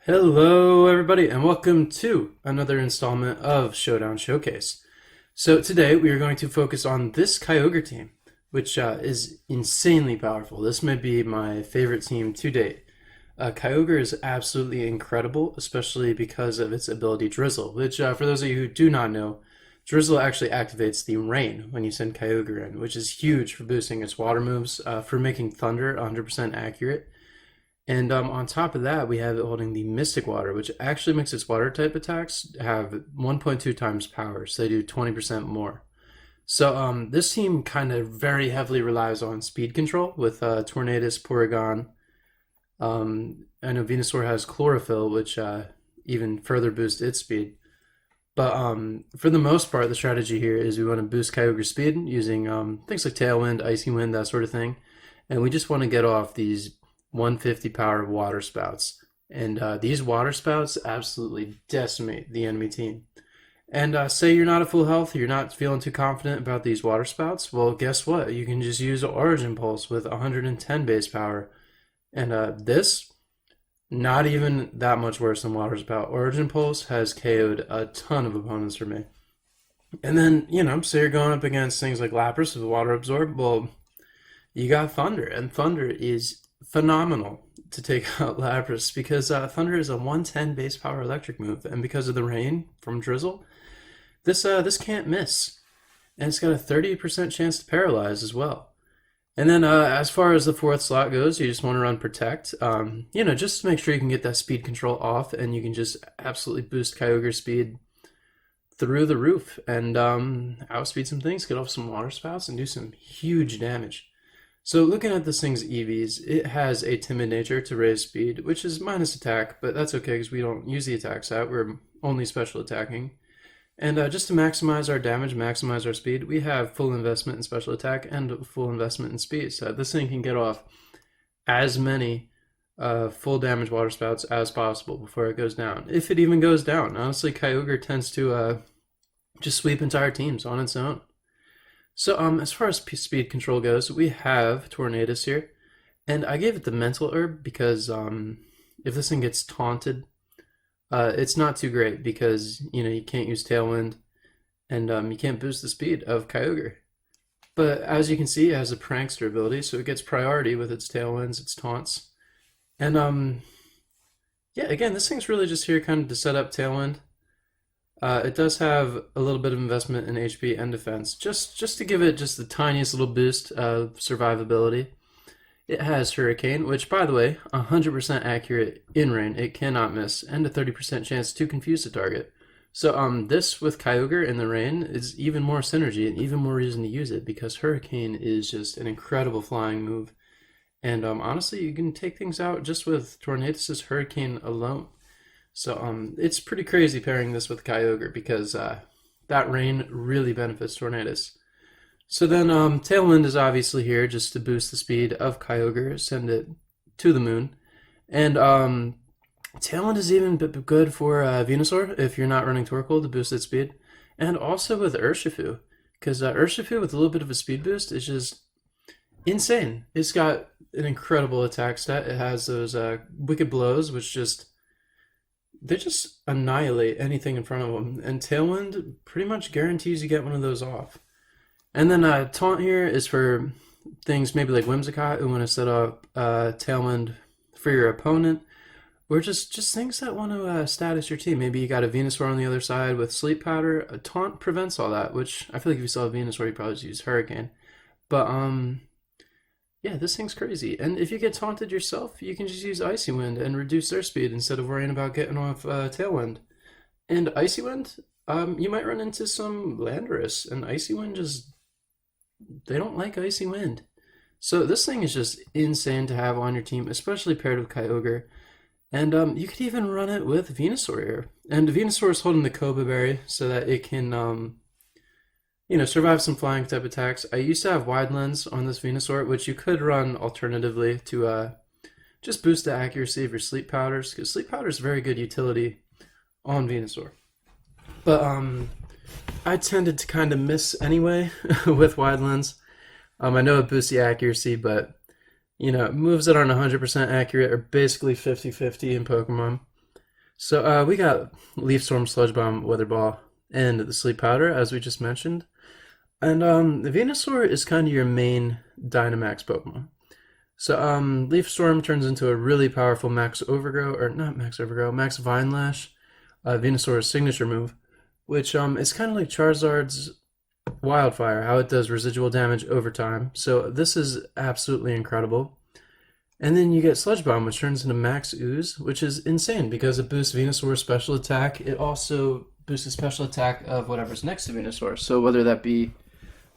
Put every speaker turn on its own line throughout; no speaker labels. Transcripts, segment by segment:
Hello, everybody, and welcome to another installment of Showdown Showcase. So today we are going to focus on this Kyogre team, which is insanely powerful. This may be my favorite team to date. Kyogre is absolutely incredible, especially because of its ability Drizzle, which for those of you who do not know, Drizzle actually activates the rain when you send Kyogre in, which is huge for boosting its water moves, for making Thunder 100% accurate. And on top of that, we have it holding the Mystic Water, which actually makes its water type attacks have 1.2 times power, so they do 20% more. So this team kind of very heavily relies on speed control with Tornadus, Porygon. I know Venusaur has Chlorophyll, which even further boosts its speed. But for the most part, the strategy here is we want to boost Kyogre's speed using things like Tailwind, Icy Wind, that sort of thing. And we just want to get off these 150 power water spouts. And these water spouts absolutely decimate the enemy team. And say you're not at full health, you're not feeling too confident about these water spouts, well, guess what? You can just use Origin Pulse with 110 base power. And this, not even that much worse than water spout. Origin Pulse has KO'd a ton of opponents for me. And then, say you're going up against things like Lapras with Water Absorb, well, you got Thunder, and Thunder is phenomenal to take out Lapras because Thunder is a 110 base power electric move, and because of the rain from Drizzle, this can't miss, and it's got a 30% chance to paralyze as well. And then as far as the fourth slot goes, you just want to run Protect, just to make sure you can get that speed control off, and you can just absolutely boost Kyogre's speed through the roof and outspeed some things, get off some water spouts, and do some huge damage. So looking at this thing's EVs, it has a timid nature to raise speed, which is minus attack, but that's okay because we don't use the attack stat, we're only special attacking. And just to maximize our damage, maximize our speed, we have full investment in special attack and full investment in speed. So this thing can get off as many full damage water spouts as possible before it goes down. If it even goes down. Honestly, Kyogre tends to just sweep entire teams on its own. So as far as speed control goes, we have Tornadus here, and I gave it the mental herb because if this thing gets taunted, it's not too great because you can't use Tailwind, and you can't boost the speed of Kyogre. But as you can see, it has a Prankster ability, so it gets priority with its Tailwinds, its taunts, and yeah, again, this thing's really just here kind of to set up Tailwind. It does have a little bit of investment in HP and defense, just to give it just the tiniest little boost of survivability. It has Hurricane, which, by the way, 100% accurate in rain. It cannot miss, and a 30% chance to confuse the target. So this with Kyogre in the rain is even more synergy and even more reason to use it because Hurricane is just an incredible flying move. And honestly, you can take things out just with Tornadus' Hurricane alone. So it's pretty crazy pairing this with Kyogre because that rain really benefits Tornadus. So then Tailwind is obviously here just to boost the speed of Kyogre, send it to the moon. And Tailwind is even good for Venusaur if you're not running Torkoal to boost its speed. And also with Urshifu, because Urshifu with a little bit of a speed boost is just insane. It's got an incredible attack stat. It has those Wicked Blows, which they just annihilate anything in front of them, and Tailwind pretty much guarantees you get one of those off. And then Taunt here is for things maybe like Whimsicott who want to set up Tailwind for your opponent, or just things that want to status your team. Maybe you got a Venusaur on the other side with Sleep Powder. A Taunt prevents all that, which I feel like if you saw a Venusaur, you'd probably just use Hurricane. But yeah, this thing's crazy. And if you get taunted yourself, you can just use Icy Wind and reduce their speed instead of worrying about getting off Tailwind. And Icy Wind, you might run into some Landorus, and Icy Wind they don't like Icy Wind. So this thing is just insane to have on your team, especially paired with Kyogre. And you could even run it with Venusaur here. And Venusaur is holding the Koba Berry so that it can survive some flying type attacks. I used to have Wide Lens on this Venusaur, which you could run alternatively to just boost the accuracy of your Sleep Powders, because Sleep Powder is very good utility on Venusaur. But I tended to kind of miss anyway with Wide Lens. I know it boosts the accuracy, but moves that aren't 100% accurate are basically 50-50 in Pokemon. So we got Leaf Storm, Sludge Bomb, Weather Ball, and the Sleep Powder, as we just mentioned. And the Venusaur is kind of your main Dynamax Pokemon. So Leaf Storm turns into a really powerful Max Overgrow, or not Max Overgrow, Max Vine Lash, Venusaur's signature move, which is kind of like Charizard's Wildfire, how it does residual damage over time. So this is absolutely incredible. And then you get Sludge Bomb, which turns into Max Ooze, which is insane because it boosts Venusaur's special attack. It also boosts the special attack of whatever's next to Venusaur. So whether that be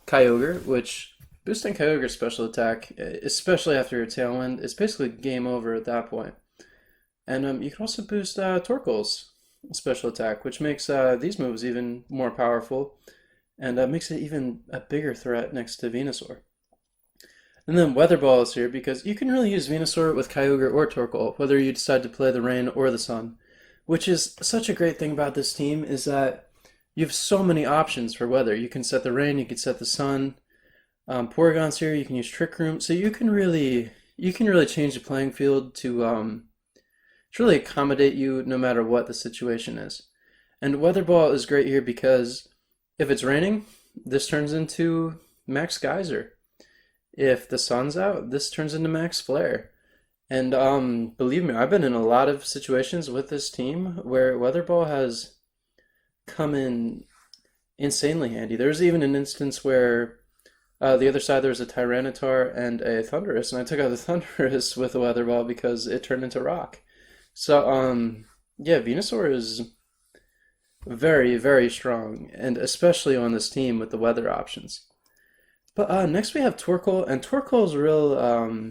Kyogre, which boosting Kyogre's special attack, especially after your Tailwind, is basically game over at that point. And you can also boost Torkoal's special attack, which makes these moves even more powerful and makes it even a bigger threat next to Venusaur. And then Weather Ball is here because you can really use Venusaur with Kyogre or Torkoal, whether you decide to play the rain or the sun. Which is such a great thing about this team is that you have so many options for weather. You can set the rain, you can set the sun. Porygon's here, you can use Trick Room. So you can really change the playing field to really accommodate you no matter what the situation is. And Weather Ball is great here because if it's raining, this turns into Max Geyser. If the sun's out, this turns into Max Flare. And believe me, I've been in a lot of situations with this team where Weather Ball has come in insanely handy. There's even an instance where the other side there was a Tyranitar and a Thundurus, and I took out the Thundurus with a Weather Ball because it turned into rock. So yeah, Venusaur is very, very strong, and especially on this team with the weather options. But next we have Torkoal, and Torkoal's real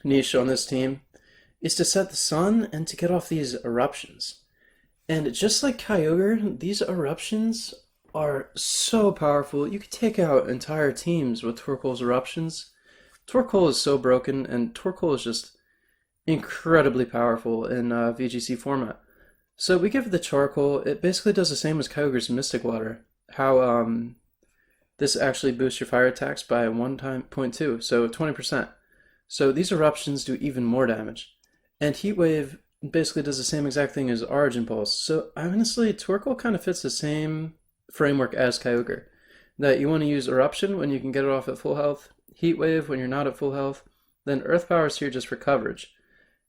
niche on this team is to set the sun and to get off these eruptions. And just like Kyogre, these eruptions are so powerful. You could take out entire teams with Torkoal's eruptions. Torkoal is so broken, and Torkoal is just incredibly powerful in VGC format. So we give it the Charcoal. It basically does the same as Kyogre's Mystic Water. How this actually boosts your fire attacks by 1.2, so 20%. So these eruptions do even more damage. And Heat Wave basically does the same exact thing as Origin Pulse. So honestly, Torkoal kind of fits the same framework as Kyogre. That you want to use Eruption when you can get it off at full health, Heat Wave when you're not at full health, then Earth Power is here just for coverage.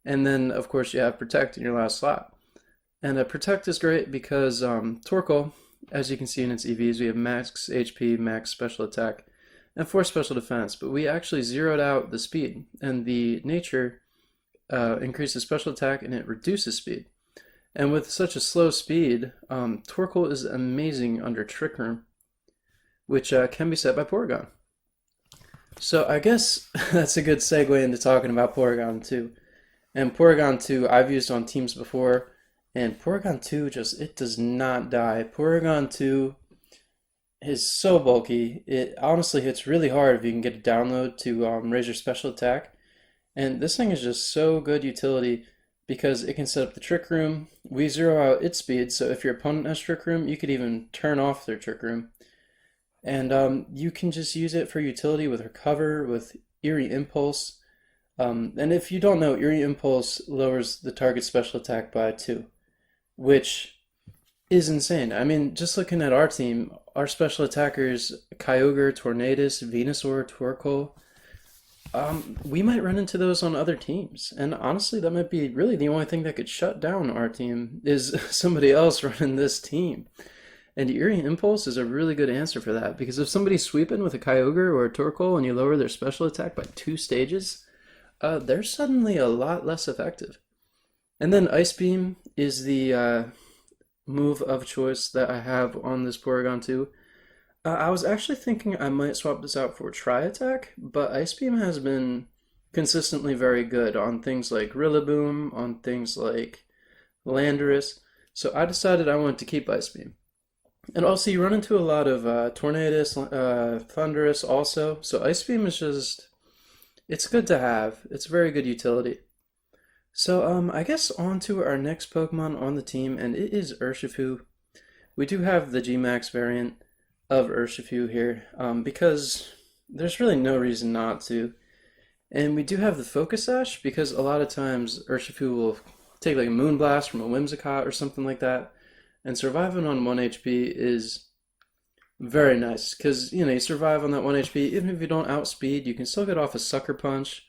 And then, of course, you have Protect in your last slot. And Protect is great because Torkoal, as you can see in its EVs, we have max HP, max special attack, and 4 special defense. But we actually zeroed out the speed, and the nature increases special attack and it reduces speed. And with such a slow speed, Torkoal is amazing under Trick Room, which can be set by Porygon. So I guess that's a good segue into talking about Porygon 2. And Porygon 2 I've used on teams before, and Porygon 2 just, it does not die. Porygon 2 is so bulky. It honestly hits really hard if you can get a download to raise your special attack. And this thing is just so good utility because it can set up the Trick Room. We zero out its speed, so if your opponent has Trick Room, you could even turn off their Trick Room. And you can just use it for utility with Recover, with Eerie Impulse. And if you don't know, Eerie Impulse lowers the target's special attack by 2. Which is insane. I mean, just looking at our team, our special attackers, Kyogre, Tornadus, Venusaur, Torkoal, we might run into those on other teams. And honestly, that might be really the only thing that could shut down our team is somebody else running this team. And Eerie Impulse is a really good answer for that, because if somebody's sweeping with a Kyogre or a Torkoal and you lower their special attack by 2 stages, they're suddenly a lot less effective. And then Ice Beam is the move of choice that I have on this Porygon 2. I was actually thinking I might swap this out for Tri-Attack, but Ice Beam has been consistently very good on things like Rillaboom, on things like Landorus, so I decided I wanted to keep Ice Beam. And also you run into a lot of Tornadus, Thundurus also, so Ice Beam is just, it's good to have. It's very good utility. So I guess on to our next Pokemon on the team, and it is Urshifu. We do have the G-Max variant of Urshifu here, because there's really no reason not to. And we do have the Focus Sash, because a lot of times Urshifu will take like a Moonblast from a Whimsicott or something like that. And surviving on 1 HP is very nice because, you know, you survive on that 1 HP, even if you don't outspeed, you can still get off a Sucker Punch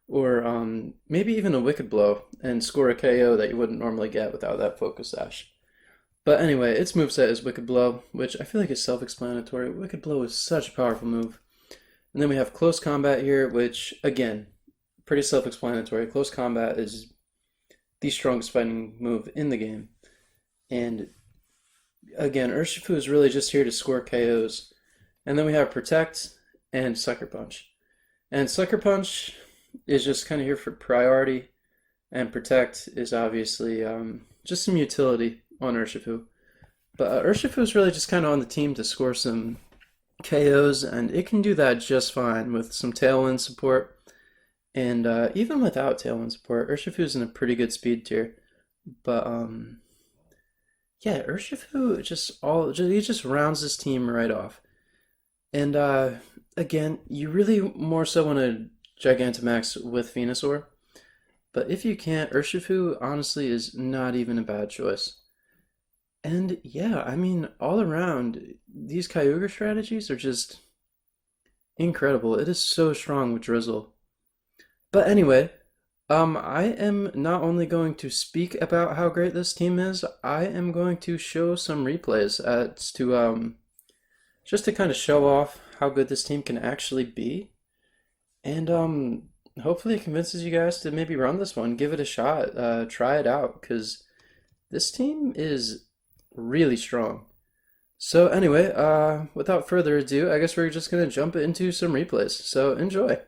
or maybe even a Wicked Blow and score a KO that you wouldn't normally get without that Focus Sash. But anyway, its moveset is Wicked Blow, which I feel like is self-explanatory. Wicked Blow is such a powerful move. And then we have Close Combat here, which, again, pretty self-explanatory. Close Combat is the strongest fighting move in the game. And again, Urshifu is really just here to score KOs. And then we have Protect and Sucker Punch. And Sucker Punch is just kind of here for priority, and Protect is obviously just some utility on Urshifu. But Urshifu is really just kind of on the team to score some KOs, and it can do that just fine with some Tailwind support. And even without Tailwind support, Urshifu is in a pretty good speed tier. But yeah, Urshifu he just rounds his team right off. And again, you really more so want to Gigantamax with Venusaur. But if you can't, Urshifu honestly is not even a bad choice. And yeah, I mean, all around, these Kyogre strategies are just incredible. It is so strong with Drizzle. But anyway, I am not only going to speak about how great this team is, I am going to show some replays just to kind of show off how good this team can actually be. And hopefully it convinces you guys to maybe run this one, give it a shot, try it out, because this team is really strong. So anyway, without further ado, I guess we're just going to jump into some replays. So enjoy.